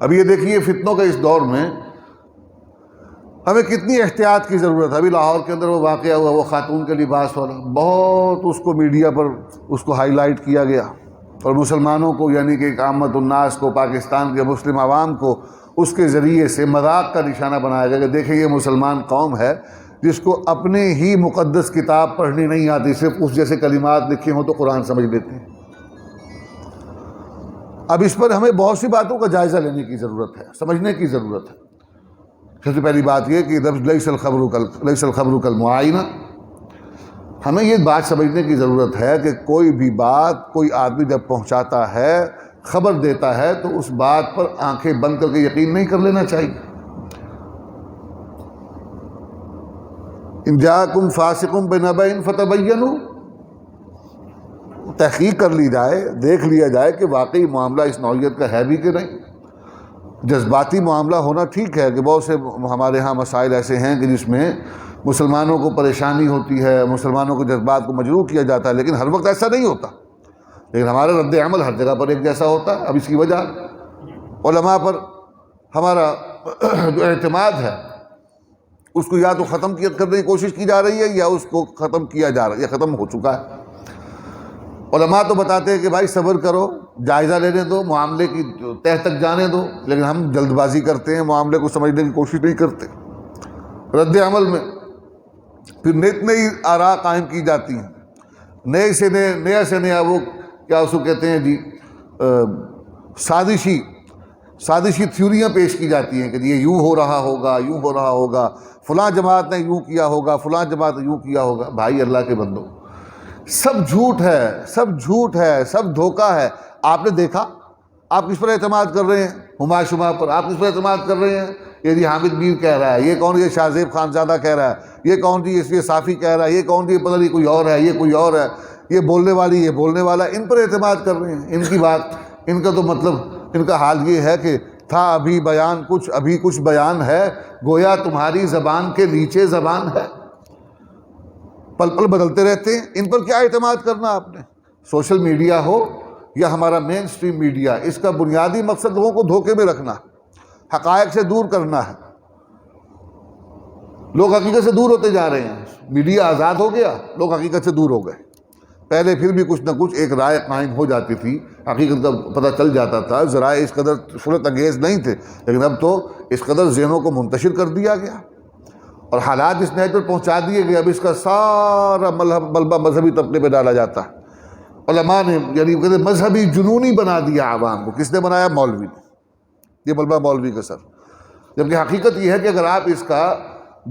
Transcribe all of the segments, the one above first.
ابھی یہ دیکھیے فتنوں کے اس دور میں ہمیں کتنی احتیاط کی ضرورت ہے. ابھی لاہور کے اندر وہ واقعہ ہوا، وہ خاتون کے لباس والا، بہت اس کو میڈیا پر اس کو ہائی لائٹ کیا گیا، اور مسلمانوں کو یعنی کہ عامت الناس کو، پاکستان کے مسلم عوام کو اس کے ذریعے سے مذاق کا نشانہ بنایا گیا کہ دیکھیں یہ مسلمان قوم ہے جس کو اپنے ہی مقدس کتاب پڑھنی نہیں آتی، صرف اس جیسے کلمات لکھے ہوں تو قرآن سمجھ لیتے ہیں. اب اس پر ہمیں بہت سی باتوں کا جائزہ لینے کی ضرورت ہے، سمجھنے کی ضرورت ہے. سب سے پہلی بات یہ کہ لیس الخبر کالمعائنہ، ہمیں یہ بات سمجھنے کی ضرورت ہے کہ کوئی بھی بات کوئی آدمی جب پہنچاتا ہے، خبر دیتا ہے، تو اس بات پر آنکھیں بند کر کے یقین نہیں کر لینا چاہیے. ان جاءکم فاسق بنبأ فتبینوا، تحقیق کر لی جائے، دیکھ لیا جائے کہ واقعی معاملہ اس نوعیت کا ہے بھی کہ نہیں. جذباتی معاملہ ہونا ٹھیک ہے کہ بہت سے ہمارے ہاں مسائل ایسے ہیں کہ جس میں مسلمانوں کو پریشانی ہوتی ہے، مسلمانوں کے جذبات کو مجروح کیا جاتا ہے، لیکن ہر وقت ایسا نہیں ہوتا. لیکن ہمارا رد عمل ہر جگہ پر ایک جیسا ہوتا ہے. اب اس کی وجہ علماء پر ہمارا جو اعتماد ہے اس کو یا تو ختم کرنے کی کوشش کی جا رہی ہے یا اس کو ختم کیا جا رہا ہے، یا ختم ہو چکا ہے. علماء تو بتاتے ہیں کہ بھائی صبر کرو، جائزہ لینے دو، معاملے کی تہ تک جانے دو، لیکن ہم جلد بازی کرتے ہیں، معاملے کو سمجھنے کی کوشش نہیں کرتے. رد عمل میں پھر نئی آراء قائم کی جاتی ہیں، نیا سے نیا وہ کیا اس کو کہتے ہیں جی سازشی تھیوریاں پیش کی جاتی ہیں کہ یہ یوں ہو رہا ہوگا، یوں ہو رہا ہوگا، فلاں جماعت نے یوں کیا ہوگا، فلاں جماعت نے یوں کیا ہوگا. بھائی اللہ کے بندو، سب جھوٹ ہے، سب جھوٹ ہے، سب دھوکہ ہے. آپ نے دیکھا، آپ کس پر اعتماد کر رہے ہیں؟ ہما شما پر. آپ کس پر اعتماد کر رہے ہیں؟ یہ جی حامد میر کہہ رہا ہے، یہ کون؟ یہ شاہ زیب خانزادہ کہہ رہا ہے، یہ کون جی؟ یہ صافی کہہ رہا ہے، یہ کون جی؟ پتہ نہیں کوئی اور ہے، یہ کوئی اور ہے، یہ بولنے والی، یہ بولنے والا. ان پر اعتماد کر رہے ہیں. ان کی بات، ان کا تو مطلب ان کا حال یہ ہے کہ تھا ابھی بیان کچھ، ابھی کچھ بیان ہے، گویا تمہاری زبان کے نیچے زبان ہے. پل پل بدلتے رہتے ہیں. ان پر کیا اعتماد کرنا آپ نے؟ سوشل میڈیا ہو یا ہمارا مین سٹریم میڈیا، اس کا بنیادی مقصد لوگوں کو دھوکے میں رکھنا، حقائق سے دور کرنا ہے. لوگ حقیقت سے دور ہوتے جا رہے ہیں. میڈیا آزاد ہو گیا، لوگ حقیقت سے دور ہو گئے. پہلے پھر بھی کچھ نہ کچھ ایک رائے قائم ہو جاتی تھی، حقیقت کا پتہ چل جاتا تھا، ذرائع اس قدر شہرت انگیز نہیں تھے، لیکن اب تو اس قدر ذہنوں کو منتشر کر دیا گیا اور حالات اس نہج پر پہنچا دیے گئے. اب اس کا سارا ملبہ مذہبی طبقے پہ ڈالا جاتا ہے. علماء نے یعنی کہتے مذہبی جنونی بنا دیا عوام کو. کس نے بنایا؟ مولوی نے. یہ ملبہ مولوی کا سر. جبکہ حقیقت یہ ہے کہ اگر آپ اس کا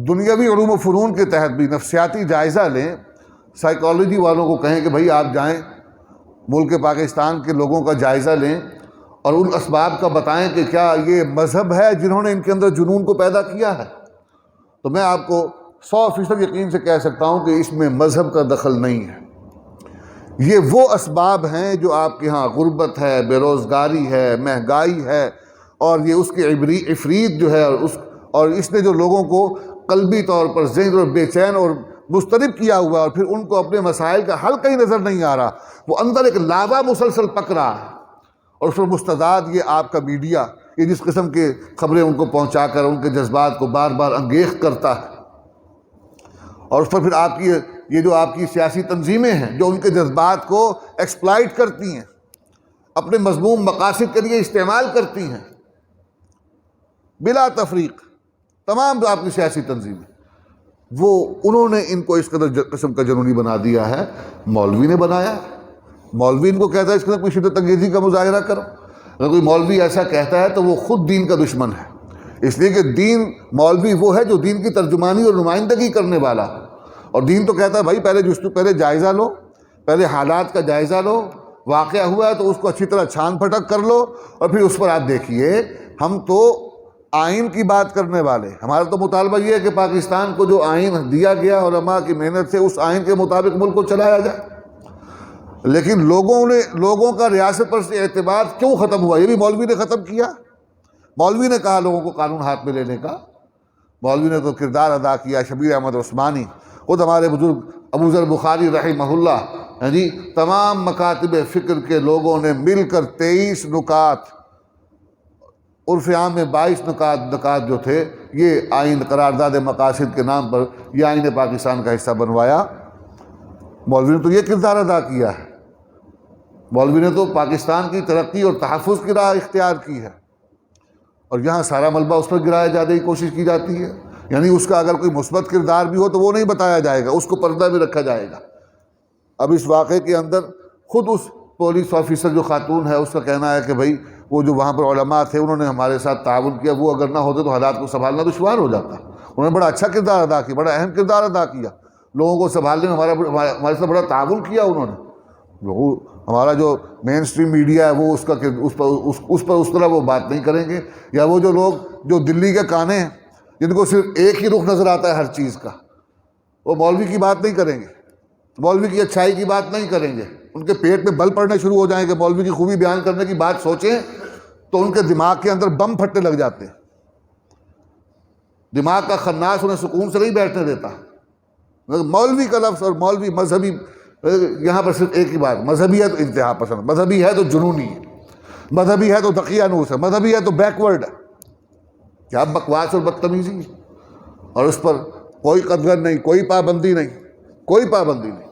دنیاوی علوم و فنون کے تحت بھی نفسیاتی جائزہ لیں، سائیکالوجی والوں کو کہیں کہ بھائی آپ جائیں ملک پاکستان کے لوگوں کا جائزہ لیں اور ان اسباب کا بتائیں کہ کیا یہ مذہب ہے جنہوں نے ان کے اندر جنون کو پیدا کیا ہے، تو میں آپ کو 100% یقین سے کہہ سکتا ہوں کہ اس میں مذہب کا دخل نہیں ہے. یہ وہ اسباب ہیں جو آپ کے ہاں غربت ہے، بے روزگاری ہے، مہنگائی ہے، اور یہ اس کی افریت جو ہے، اور اس نے جو لوگوں کو قلبی طور پر ذہنی طور پر بے چین اور مضطرب کیا ہوا ہے، اور پھر ان کو اپنے مسائل کا حل کہیں نظر نہیں آ رہا. وہ اندر ایک لاوا مسلسل پک رہا ہے، اور اس پر مستعد یہ آپ کا میڈیا، یہ جس قسم کے خبریں ان کو پہنچا کر ان کے جذبات کو بار بار انگیخت کرتا ہے. اور اس پر پھر آپ کی یہ جو آپ کی سیاسی تنظیمیں ہیں جو ان کے جذبات کو ایکسپلائٹ کرتی ہیں، اپنے مذموم مقاصد کے لیے استعمال کرتی ہیں بلا تفریق. تمام جو آپ کی سیاسی تنظیمیں، وہ انہوں نے ان کو اس قدر قسم کا جنونی بنا دیا ہے. مولوی نے بنایا. مولوی ان کو کہتا ہے اس قدر کوئی شدت انگیزی کا مظاہرہ کرو. اگر کوئی مولوی ایسا کہتا ہے تو وہ خود دین کا دشمن ہے، اس لیے کہ دین، مولوی وہ ہے جو دین کی ترجمانی اور نمائندگی کرنے والا ہے. اور دین تو کہتا ہے بھائی پہلے جائزہ لو، پہلے حالات کا جائزہ لو، واقعہ ہوا ہے تو اس کو اچھی طرح چھان پھٹک کر لو، اور پھر اس پر آپ دیکھیے. ہم تو آئین کی بات کرنے والے، ہمارا تو مطالبہ یہ ہے کہ پاکستان کو جو آئین دیا گیا علماء کی محنت سے، اس آئین کے مطابق ملک کو چلایا جائے. لیکن لوگوں کا ریاست پر سے اعتماد کیوں ختم ہوا؟ یہ بھی مولوی نے ختم کیا. مولوی نے کہا لوگوں کو قانون ہاتھ میں لینے کا. مولوی نے تو کردار ادا کیا. شبیر احمد عثمانی، خود ہمارے بزرگ ابو ذر بخاری رحمہ اللہ، جی تمام مکاتب فکر کے لوگوں نے مل کر 23 نکات عرف عام میں 22 نکات جو تھے یہ آئین قرارداد مقاصد کے نام پر یہ آئین پاکستان کا حصہ بنوایا۔ مولوی نے تو یہ کردار ادا کیا ہے، مولوی نے تو پاکستان کی ترقی اور تحفظ کی راہ اختیار کی ہے، اور یہاں سارا ملبہ اس پر گرایا جانے کی کوشش کی جاتی ہے۔ یعنی اس کا اگر کوئی مثبت کردار بھی ہو تو وہ نہیں بتایا جائے گا، اس کو پردہ میں رکھا جائے گا۔ اب اس واقعے کے اندر خود اس پولیس آفیسر جو خاتون ہے اس کا کہنا ہے کہ بھائی وہ جو وہاں پر علماء تھے انہوں نے ہمارے ساتھ تعاون کیا، وہ اگر نہ ہوتے تو حالات کو سنبھالنا دشوار ہو جاتا۔ انہوں نے بڑا اچھا کردار ادا کیا، بڑا اہم کردار ادا کیا، لوگوں کو سنبھالنے میں ہمارے ساتھ بڑا تعاون کیا انہوں نے۔ ہمارا جو مین اسٹریم میڈیا ہے وہ اس پر اس طرح وہ بات نہیں کریں گے، یا وہ جو لوگ جو دلی کے کانے ہیں جن کو صرف ایک ہی رخ نظر آتا ہے ہر چیز کا، وہ مولوی کی بات نہیں کریں گے، مولوی کی اچھائی کی بات نہیں کریں گے، ان کے پیٹ میں بل پڑنے شروع ہو جائیں گے، مولوی کی خوبی بیان کرنے کی بات سوچیں تو ان کے دماغ کے اندر بم پھٹنے لگ جاتے ہیں۔ دماغ کا خناس انہیں سکون سے نہیں بیٹھنے دیتا۔ مولوی کا لفظ اور مولوی مذہبی، یہاں پر صرف ایک ہی بات، مذہبی ہے تو انتہا پسند، مذہبی ہے تو جنونی ہے، مذہبی ہے تو دقیانوس ہے، مذہبی ہے تو بیکورڈ ہے۔ کیا بکواس اور بدتمیزی ہے، اور اس پر کوئی قدغن نہیں، کوئی پابندی نہیں، کوئی پابندی نہیں۔